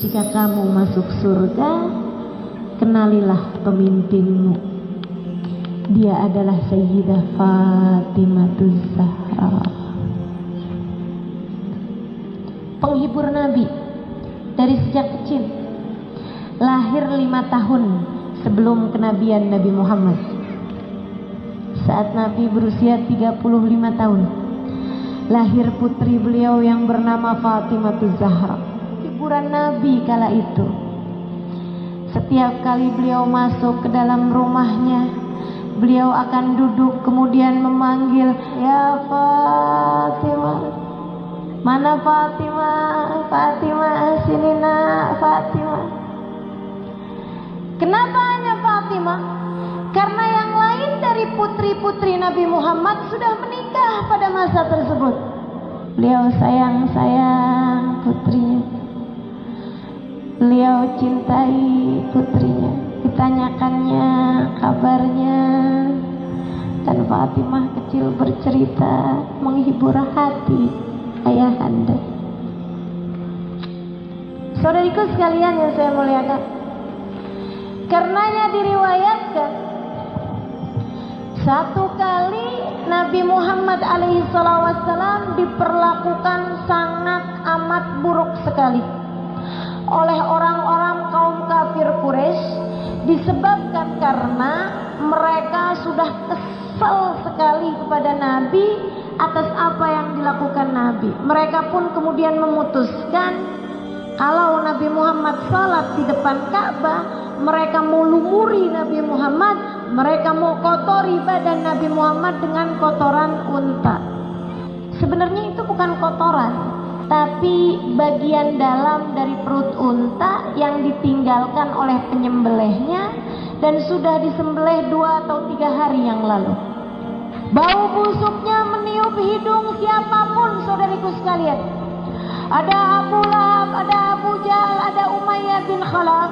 jika kamu masuk surga, kenalilah pemimpinmu. Dia adalah Sayyidah Fatimah Zahra, penghibur Nabi dari sejak kecil. Lahir 5 tahun sebelum kenabian Nabi Muhammad. Saat Nabi berusia 35 tahun, lahir putri beliau yang bernama Fatimah Zahra, hiburan Nabi kala itu. Setiap kali beliau masuk ke dalam rumahnya, beliau akan duduk kemudian memanggil, "Ya Fatimah, mana Fatimah? Fatimah, sini nak, Fatimah." Kenapa hanya Fatimah? Karena yang lain dari putri-putri Nabi Muhammad sudah menikah pada masa tersebut. Beliau sayang-sayang putrinya, beliau cintai putrinya, ditanyakannya kabarnya. Dan Fatimah kecil bercerita, menghibur hati ayahanda. Saudariku sekalian yang saya muliakan, karenanya diriwayatkan satu kali Nabi Muhammad alaihissalam diperlakukan sangat amat buruk sekali oleh orang-orang kaum kafir Quraisy, disebabkan karena mereka sudah kesal sekali kepada Nabi atas apa yang dilakukan Nabi. Mereka pun kemudian memutuskan kalau Nabi Muhammad salat di depan Ka'bah, mereka mau lumuri Nabi Muhammad, mereka mau kotori badan Nabi Muhammad dengan kotoran unta. Sebenarnya itu bukan kotoran, tapi bagian dalam dari perut unta yang ditinggalkan oleh penyembelihnya dan sudah disembelih 2 atau 3 hari yang lalu. Bau busuknya meniup hidung siapapun, saudariku sekalian. Ada Abu Lahab, ada Abu Jahal, ada Umayyah bin Khalaf.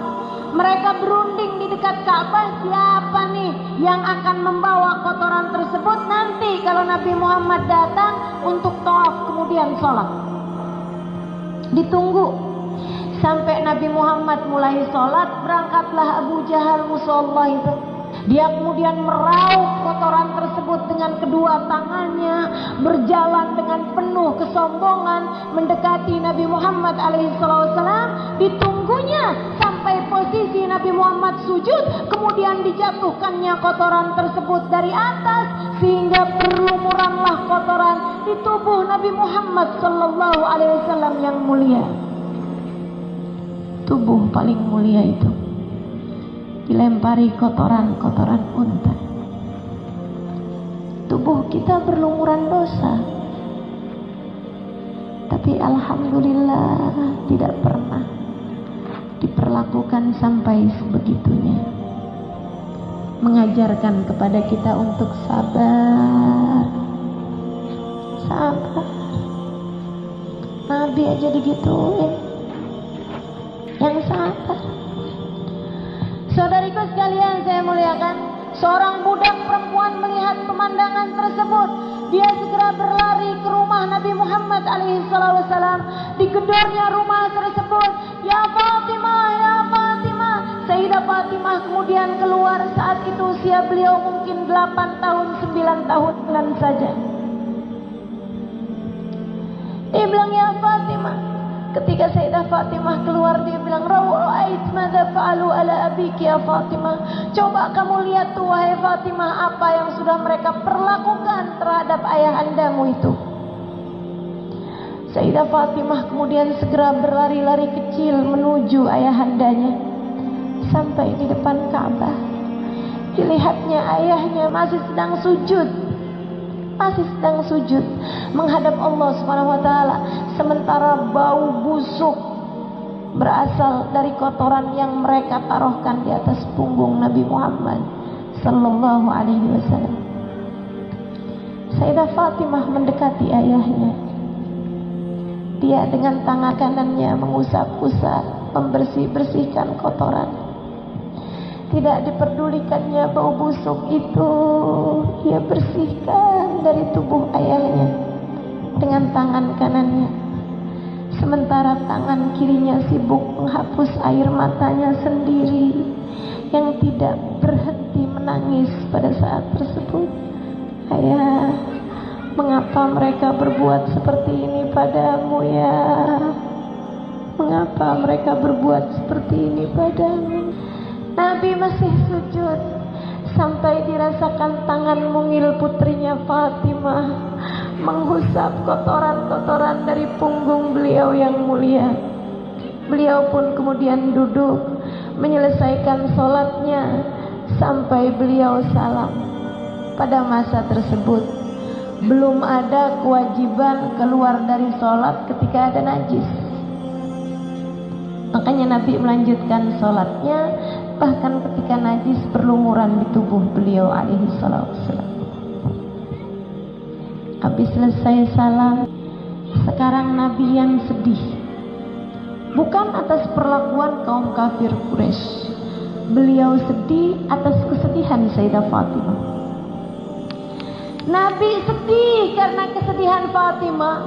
Mereka berunding di dekat Ka'bah, siapa nih yang akan membawa kotoran tersebut nanti kalau Nabi Muhammad datang untuk tawaf kemudian sholat. Ditunggu sampai Nabi Muhammad mulai sholat, berangkatlah Abu Jahal musuh Allah itu. Dia kemudian meraup kotoran tersebut dengan kedua tangannya, berjalan dengan penuh kesombongan mendekati Nabi Muhammad alaihissalam. Ditunggunya sampai posisi Nabi Muhammad sujud, kemudian dijatuhkannya kotoran tersebut dari atas sehingga berlumuranlah kotoran di tubuh Nabi Muhammad sallallahu alaihi wasallam yang mulia. Tubuh paling mulia itu dilempari kotoran-kotoran unta. Tubuh kita berlumuran dosa, tapi alhamdulillah tidak pernah diperlakukan sampai sebegitunya. Mengajarkan kepada kita untuk sabar. Sabar. Nabi aja digituin, yang sabar. Saudariku sekalian saya muliakan, seorang budak perempuan melihat pemandangan tersebut. Dia segera berlari ke rumah Nabi Muhammad alaihissalam. Digedornya rumah tersebut, "Ya Fatimah, ya Fatimah." Sayyidah Fatimah kemudian keluar. Saat itu usia beliau mungkin 8 tahun, 9 tahunan saja. Dia bilang, "Ya Fatimah." Ketika Sayyidah Fatimah keluar, dia bilang, "Ra'ait madza fa'alu ala abiki ya Fatimah." Coba kamu lihat tuh wahai Fatimah, apa yang sudah mereka perlakukan terhadap ayahandamu itu. Sayyidah Fatimah kemudian segera berlari-lari kecil menuju ayahandanya. Sampai di depan Ka'bah, dilihatnya ayahnya masih sedang sujud. Masih sedang sujud menghadap Allah Subhanahu wa taala, sementara bau busuk berasal dari kotoran yang mereka taruhkan di atas punggung Nabi Muhammad sallallahu alaihi wasallam. Sayyidah Fatimah mendekati ayahnya. Dia dengan tangan kanannya mengusap-usap, membersih-bersihkan kotoran. Tidak diperdulikannya bau busuk itu, ia bersihkan dari tubuh ayahnya dengan tangan kanannya. sementara tangan kirinya sibuk menghapus air matanya sendiri yang tidak berhenti menangis pada saat tersebut. Ayah, mengapa mereka berbuat seperti ini padamu ya? Mengapa mereka berbuat seperti ini padamu? Nabi masih sujud sampai dirasakan tangan mungil putrinya Fatimah menghusap kotoran-kotoran dari punggung beliau yang mulia. Beliau pun kemudian duduk menyelesaikan sholatnya sampai beliau salam. Pada masa tersebut belum ada kewajiban keluar dari sholat ketika ada najis. Makanya Nabi melanjutkan sholatnya bahkan ketika najis berlumuran di tubuh beliau alaihi salatu wassalam. Habis selesai salam, sekarang Nabi yang sedih, bukan atas perlakuan kaum kafir Quraisy. Beliau sedih atas kesedihan Sayyidah Fatimah. Nabi sedih karena kesedihan Fatimah.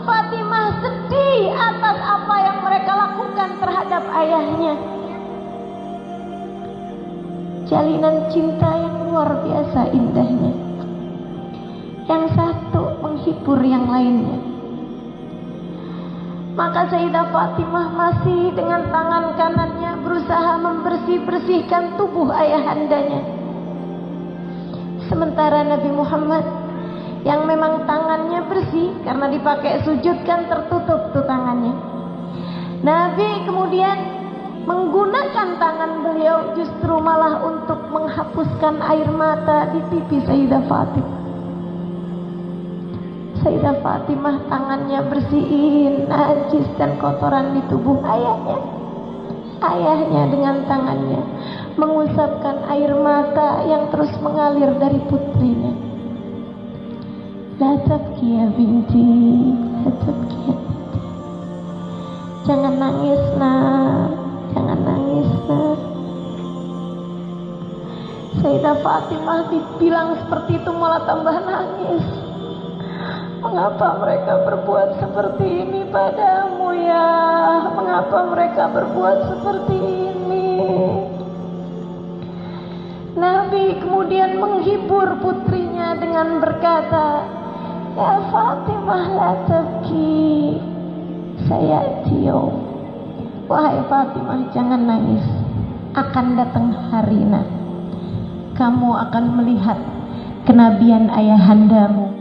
Fatimah sedih atas apa yang mereka lakukan terhadap ayahnya. Jalinan cinta yang luar biasa indahnya. Yang satu menghibur yang lainnya. Maka Sayyidah Fatimah masih dengan tangan kanannya berusaha membersih-bersihkan tubuh ayahandanya. Sementara Nabi Muhammad yang memang tangannya bersih karena dipakai sujud kan tertutup tuh tangannya. Nabi kemudian menggunakan tangan beliau justru malah untuk menghapuskan air mata di pipi Sayyidah Fatimah. Sayyidah Fatimah tangannya bersihin najis dan kotoran di tubuh ayahnya. Ayahnya dengan tangannya mengusapkan air mata yang terus mengalir dari putrinya. La tabki ya binti, la tabki ya binti. Jangan nangis nak, jangan nangis nak. Sayyidah Fatimah dibilang seperti itu malah tambah nangis. Mengapa mereka berbuat seperti ini padamu ya? Mengapa mereka berbuat seperti ini? Nabi kemudian menghibur putrinya dengan berkata, ya Fatimah la tabki, saya Tio. Wahai Fatimah, jangan nangis. Akan datang hari nanti kamu akan melihat kenabian ayahandamu